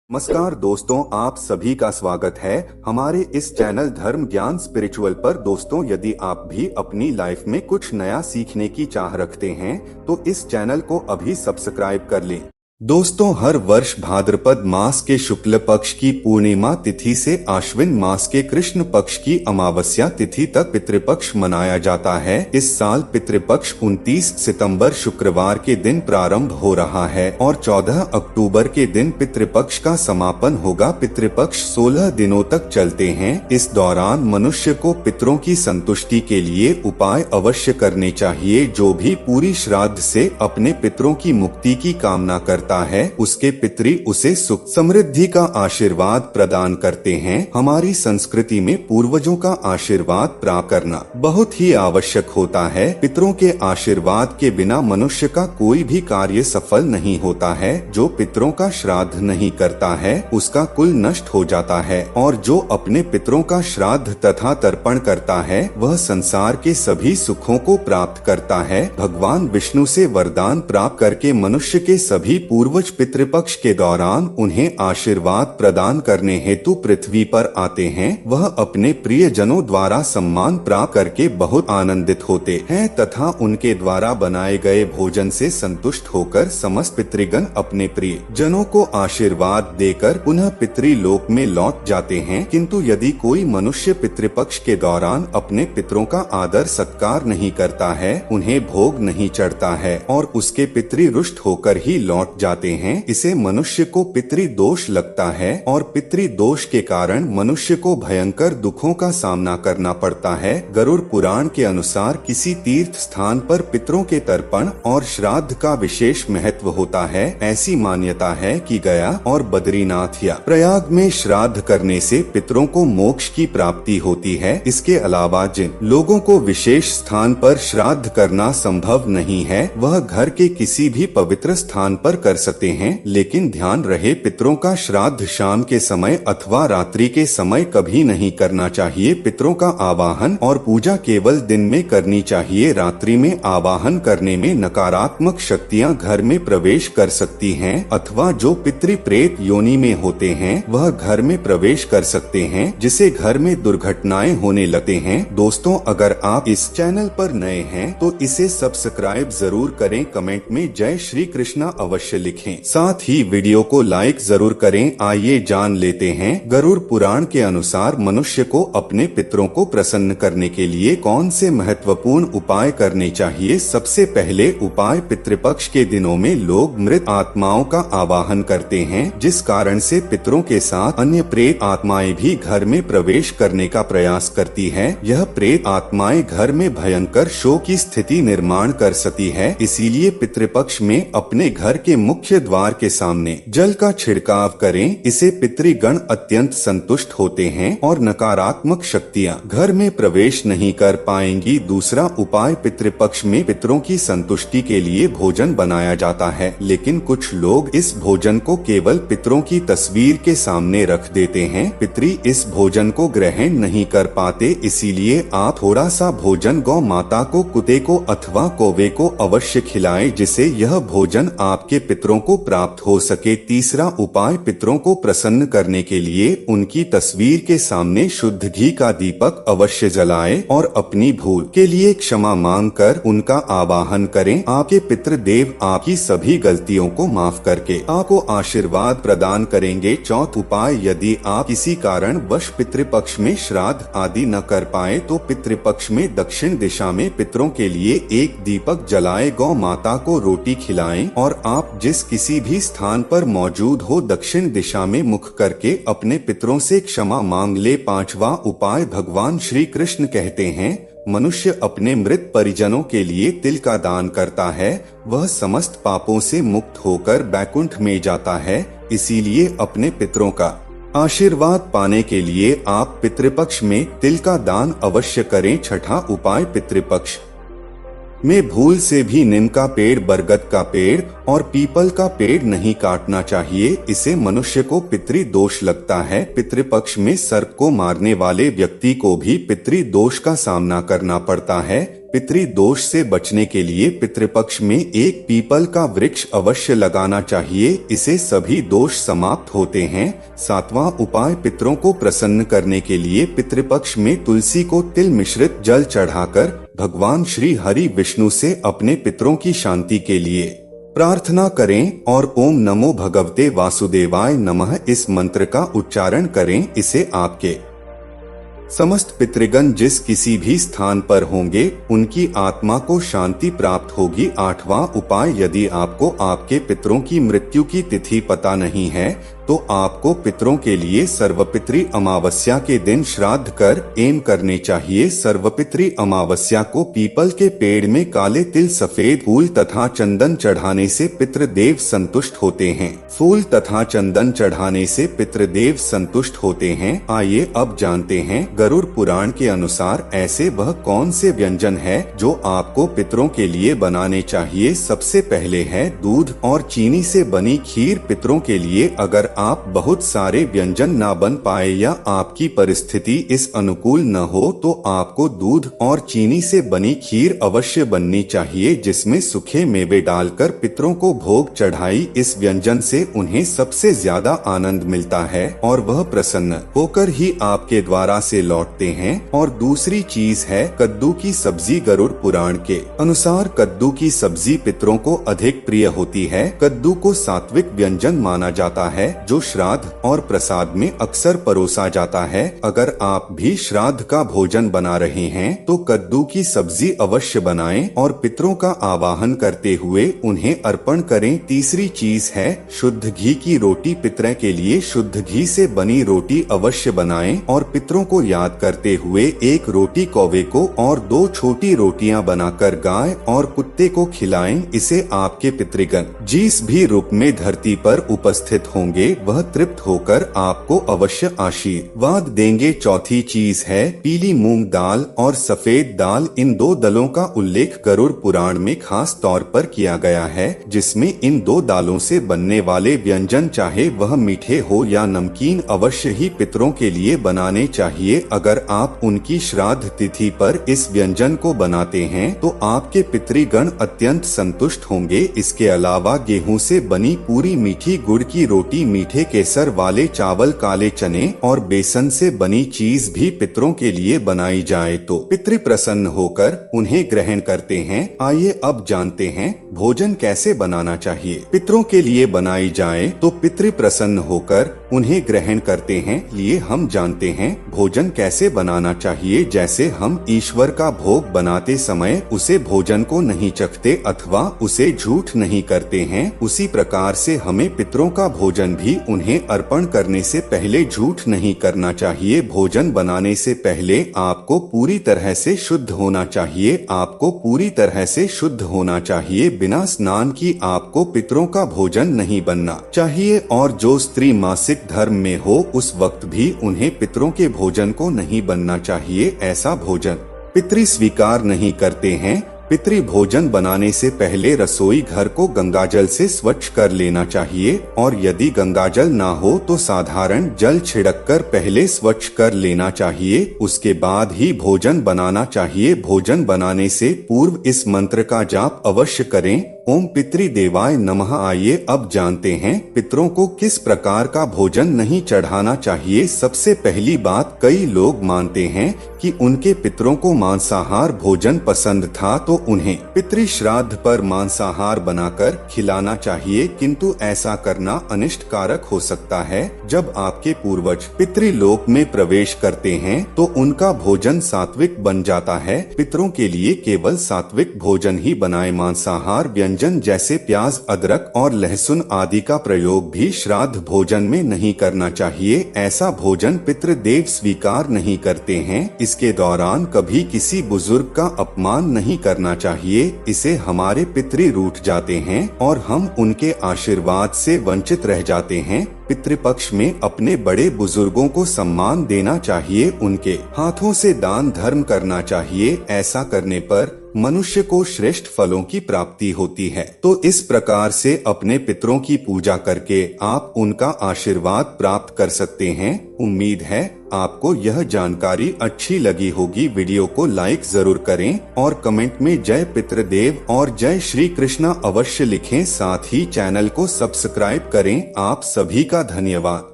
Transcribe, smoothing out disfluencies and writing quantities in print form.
नमस्कार दोस्तों, आप सभी का स्वागत है हमारे इस चैनल धर्म ज्ञान स्पिरिचुअल पर। दोस्तों, यदि आप भी अपनी लाइफ में कुछ नया सीखने की चाह रखते हैं तो इस चैनल को अभी सब्सक्राइब कर लें। दोस्तों, हर वर्ष भाद्रपद मास के शुक्ल पक्ष की पूर्णिमा तिथि से आश्विन मास के कृष्ण पक्ष की अमावस्या तिथि तक पितृपक्ष मनाया जाता है। इस साल पितृपक्ष 29 सितंबर शुक्रवार के दिन प्रारंभ हो रहा है और 14 अक्टूबर के दिन पितृपक्ष का समापन होगा। पितृपक्ष 16 दिनों तक चलते हैं। इस दौरान मनुष्य को पितरों की संतुष्टि के लिए उपाय अवश्य करने चाहिए। जो भी पूरी श्राद्ध से अपने पितरों की मुक्ति की कामना करता है, उसके पितरी उसे सुख समृद्धि का आशीर्वाद प्रदान करते हैं। हमारी संस्कृति में पूर्वजों का आशीर्वाद प्राप्त करना बहुत ही आवश्यक होता है। पितरों के आशीर्वाद के बिना मनुष्य का कोई भी कार्य सफल नहीं होता है। जो पितरों का श्राद्ध नहीं करता है उसका कुल नष्ट हो जाता है, और जो अपने पितरों का श्राद्ध तथा तर्पण करता है वह संसार के सभी सुखों को प्राप्त करता है। भगवान विष्णु से वरदान प्राप्त करके मनुष्य के सभी पूर्वज पितृपक्ष के दौरान उन्हें आशीर्वाद प्रदान करने हेतु पृथ्वी पर आते हैं। वह अपने प्रिय जनों द्वारा सम्मान प्राप्त करके बहुत आनंदित होते हैं तथा उनके द्वारा बनाए गए भोजन से संतुष्ट होकर समस्त पितृगण अपने प्रिय जनों को आशीर्वाद देकर पुनः पितृ लोक में लौट जाते हैं। किंतु यदि कोई मनुष्य पितृपक्ष के दौरान अपने पितरों का आदर सत्कार नहीं करता है, उन्हें भोग नहीं चढ़ता है और उसके पितृ रुष्ट होकर ही लौट जाते हैं, इसे मनुष्य को पितृ दोष लगता है और पितृ दोष के कारण मनुष्य को भयंकर दुखों का सामना करना पड़ता है। गरुड़ पुराण के अनुसार किसी तीर्थ स्थान पर पितरों के तर्पण और श्राद्ध का विशेष महत्व होता है। ऐसी मान्यता है कि गया और बद्रीनाथ या प्रयाग में श्राद्ध करने से पितरों को मोक्ष की प्राप्ति होती है। इसके अलावा जिन लोगों को विशेष स्थान पर श्राद्ध करना संभव नहीं है, वह घर के किसी भी पवित्र स्थान पर कर सकते हैं, लेकिन ध्यान रहे पितरों का श्राद्ध शाम के समय अथवा रात्रि के समय कभी नहीं करना चाहिए। पितरों का आवाहन और पूजा केवल दिन में करनी चाहिए। रात्रि में आवाहन करने में नकारात्मक शक्तियां घर में प्रवेश कर सकती हैं अथवा जो पितृ प्रेत योनि में होते हैं वह घर में प्रवेश कर सकते हैं, जिससे घर में दुर्घटनाएं होने लगते हैं। दोस्तों, अगर आप इस चैनल पर नए हैं तो इसे सब्सक्राइब जरूर करें। कमेंट में जय श्री कृष्णा अवश्य लिखें। साथ ही वीडियो को लाइक जरूर करें। आइए जान लेते हैं गरुड़ पुराण के अनुसार मनुष्य को अपने पितरों को प्रसन्न करने के लिए कौन से महत्वपूर्ण उपाय करने चाहिए। सबसे पहले उपाय, पितृपक्ष के दिनों में लोग मृत आत्माओं का आवाहन करते हैं, जिस कारण से पितरों के साथ अन्य प्रेत आत्माएं भी घर में प्रवेश करने का प्रयास करती है। यह प्रेत आत्माएं घर में भयंकर शोक की स्थिति निर्माण कर सकती है। इसीलिए पितृपक्ष में अपने घर के मुख्य द्वार के सामने जल का छिड़काव करें। इसे पितृगण अत्यंत संतुष्ट होते हैं और नकारात्मक शक्तियां घर में प्रवेश नहीं कर पाएंगी। दूसरा उपाय, पितृपक्ष में पितरों की संतुष्टि के लिए भोजन बनाया जाता है, लेकिन कुछ लोग इस भोजन को केवल पितरों की तस्वीर के सामने रख देते हैं। पितृ इस भोजन को ग्रहण नहीं कर पाते, इसीलिए आप थोड़ा सा भोजन गौ माता को, कुत्ते को अथवा कौवे को अवश्य खिलाएं, जिससे यह भोजन आपके पितरों को प्राप्त हो सके। तीसरा उपाय, पितरों को प्रसन्न करने के लिए उनकी तस्वीर के सामने शुद्ध घी का दीपक अवश्य जलाएं और अपनी भूल के लिए क्षमा मांगकर उनका आवाहन करें। आपके पितृ देव आपकी सभी गलतियों को माफ करके आपको आशीर्वाद प्रदान करेंगे। चौथा उपाय, यदि आप किसी कारण वश पितृपक्ष में श्राद्ध आदि न कर पाए तो पितृपक्ष में दक्षिण दिशा में पितरों के लिए एक दीपक जलाएं, गौ माता को रोटी खिलाएं और आप जिस किसी भी स्थान पर मौजूद हो दक्षिण दिशा में मुख करके अपने पितरों से क्षमा मांग ले। पांचवा उपाय, भगवान श्री कृष्ण कहते हैं, मनुष्य अपने मृत परिजनों के लिए तिल का दान करता है, वह समस्त पापों से मुक्त होकर बैकुंठ में जाता है। इसीलिए अपने पितरों का आशीर्वाद पाने के लिए आप पितृपक्ष में तिल का दान अवश्य करें। छठा उपाय, पितृपक्ष में भूल से भी नीम का पेड़, बरगद का पेड़ और पीपल का पेड़ नहीं काटना चाहिए। इसे मनुष्य को पितृ दोष लगता है। पितृपक्ष में सर्प को मारने वाले व्यक्ति को भी पितृ दोष का सामना करना पड़ता है। पितृदोष से बचने के लिए पितृपक्ष में एक पीपल का वृक्ष अवश्य लगाना चाहिए, इसे सभी दोष समाप्त होते हैं। 7वां उपाय, पितरों को प्रसन्न करने के लिए पितृपक्ष में तुलसी को तिल मिश्रित जल चढ़ाकर भगवान श्री हरि विष्णु से अपने पितरों की शांति के लिए प्रार्थना करें और ओम नमो भगवते वासुदेवाय नमः इस मंत्र का उच्चारण करें। इसे आपके समस्त पितृगण जिस किसी भी स्थान पर होंगे उनकी आत्मा को शांति प्राप्त होगी। 8वां उपाय, यदि आपको आपके पितरों की मृत्यु की तिथि पता नहीं है तो आपको पितरों के लिए सर्वपितृ अमावस्या के दिन श्राद्ध कर एम करने चाहिए। सर्वपितृ अमावस्या को पीपल के पेड़ में काले तिल, सफेद फूल तथा चंदन चढ़ाने से पितृदेव संतुष्ट होते हैं। फूल तथा चंदन चढ़ाने से पितृदेव संतुष्ट होते हैं। आइए अब जानते हैं गरुड़ पुराण के अनुसार ऐसे वह कौन से व्यंजन है जो आपको पितरों के लिए बनाने चाहिए। सबसे पहले है दूध और चीनी से बनी खीर। पितरों के लिए अगर आप बहुत सारे व्यंजन ना बन पाए या आपकी परिस्थिति इस अनुकूल न हो तो आपको दूध और चीनी से बनी खीर अवश्य बननी चाहिए, जिसमें सूखे मेवे डालकर पितरों को भोग चढ़ाई। इस व्यंजन से उन्हें सबसे ज्यादा आनंद मिलता है और वह प्रसन्न होकर ही आपके द्वारा से लौटते हैं। और दूसरी चीज है कद्दू की सब्जी। गरुड़ पुराण के अनुसार कद्दू की सब्जी पितरों को अधिक प्रिय होती है। कद्दू को सात्विक व्यंजन माना जाता है जो श्राद्ध और प्रसाद में अक्सर परोसा जाता है। अगर आप भी श्राद्ध का भोजन बना रहे हैं तो कद्दू की सब्जी अवश्य बनाएं और पितरों का आवाहन करते हुए उन्हें अर्पण करें। तीसरी चीज है शुद्ध घी की रोटी। पितरों के लिए शुद्ध घी से बनी रोटी अवश्य बनाएं और पितरों को याद करते हुए एक रोटी कौवे को और 2 छोटी रोटियां बनाकर गाय और कुत्ते को खिलाएं। इसे आपके पितृगण जिस भी रूप में धरती पर उपस्थित होंगे वह तृप्त होकर आपको अवश्य आशीर्वाद देंगे। चौथी चीज है पीली मूंग दाल और सफेद दाल। इन 2 दलों का उल्लेख गरुड़ पुराण में खास तौर पर किया गया है, जिसमें इन 2 दालों से बनने वाले व्यंजन चाहे वह मीठे हो या नमकीन अवश्य ही पितरों के लिए बनाने चाहिए। अगर आप उनकी श्राद्ध तिथि पर इस व्यंजन को बनाते हैं तो आपके पितृगण अत्यंत संतुष्ट होंगे। इसके अलावा गेहूं से बनी पूरी, मीठी गुड़ की रोटी, मीठे केसर वाले चावल, काले चने और बेसन से बनी चीज भी पितरों के लिए बनाई जाए तो पितृ प्रसन्न होकर उन्हें ग्रहण करते हैं। आइए अब जानते हैं भोजन कैसे बनाना चाहिए। पितरों के लिए बनाई जाए तो पितृ प्रसन्न होकर उन्हें ग्रहण करते हैं। लिए हम जानते हैं भोजन कैसे बनाना चाहिए। जैसे हम ईश्वर का भोग बनाते समय उसे भोजन को नहीं चखते अथवा उसे झूठ नहीं करते हैं, उसी प्रकार से हमें पितरों का भोजन भी उन्हें अर्पण करने से पहले झूठ नहीं करना चाहिए। भोजन बनाने से पहले आपको पूरी तरह से शुद्ध होना चाहिए। आपको पूरी तरह से शुद्ध होना चाहिए। बिना स्नान की आपको पितरों का भोजन नहीं बनना चाहिए। और जो स्त्री मासिक धर्म में हो उस वक्त भी उन्हें पितरों के भोजन को नहीं बनना चाहिए। ऐसा भोजन पितृ स्वीकार नहीं करते हैं। पितृ भोजन बनाने से पहले रसोई घर को गंगाजल से स्वच्छ कर लेना चाहिए और यदि गंगाजल ना हो तो साधारण जल छिड़ककर पहले स्वच्छ कर लेना चाहिए। उसके बाद ही भोजन बनाना चाहिए। भोजन बनाने से पूर्व इस मंत्र का जाप अवश्य करें, ओम पितृदेवाय नमः। आइए अब जानते हैं पितरों को किस प्रकार का भोजन नहीं चढ़ाना चाहिए। सबसे पहली बात, कई लोग मानते हैं कि उनके पितरों को मांसाहार भोजन पसंद था तो उन्हें पितृ श्राद्ध पर मांसाहार बनाकर खिलाना चाहिए, किंतु ऐसा करना अनिष्ट कारक हो सकता है। जब आपके पूर्वज पितृलोक में प्रवेश करते हैं तो उनका भोजन सात्विक बन जाता है। पितरों के लिए केवल सात्विक भोजन ही बनाए। मांसाहार व्यंजन जैसे प्याज, अदरक और लहसुन आदि का प्रयोग भी श्राद्ध भोजन में नहीं करना चाहिए। ऐसा भोजन पितृदेव स्वीकार नहीं करते हैं। इसके दौरान कभी किसी बुजुर्ग का अपमान नहीं करना चाहिए। इसे हमारे पितृ रूठ जाते हैं और हम उनके आशीर्वाद से वंचित रह जाते हैं। पितृपक्ष में अपने बड़े बुजुर्गों को सम्मान देना चाहिए। उनके हाथों से दान धर्म करना चाहिए। ऐसा करने पर मनुष्य को श्रेष्ठ फलों की प्राप्ति होती है। तो इस प्रकार से अपने पितरों की पूजा करके आप उनका आशीर्वाद प्राप्त कर सकते हैं। उम्मीद है आपको यह जानकारी अच्छी लगी होगी। वीडियो को लाइक जरूर करें और कमेंट में जय पितृदेव और जय श्री कृष्णा अवश्य लिखें। साथ ही चैनल को सब्सक्राइब करें। आप सभी का धन्यवाद।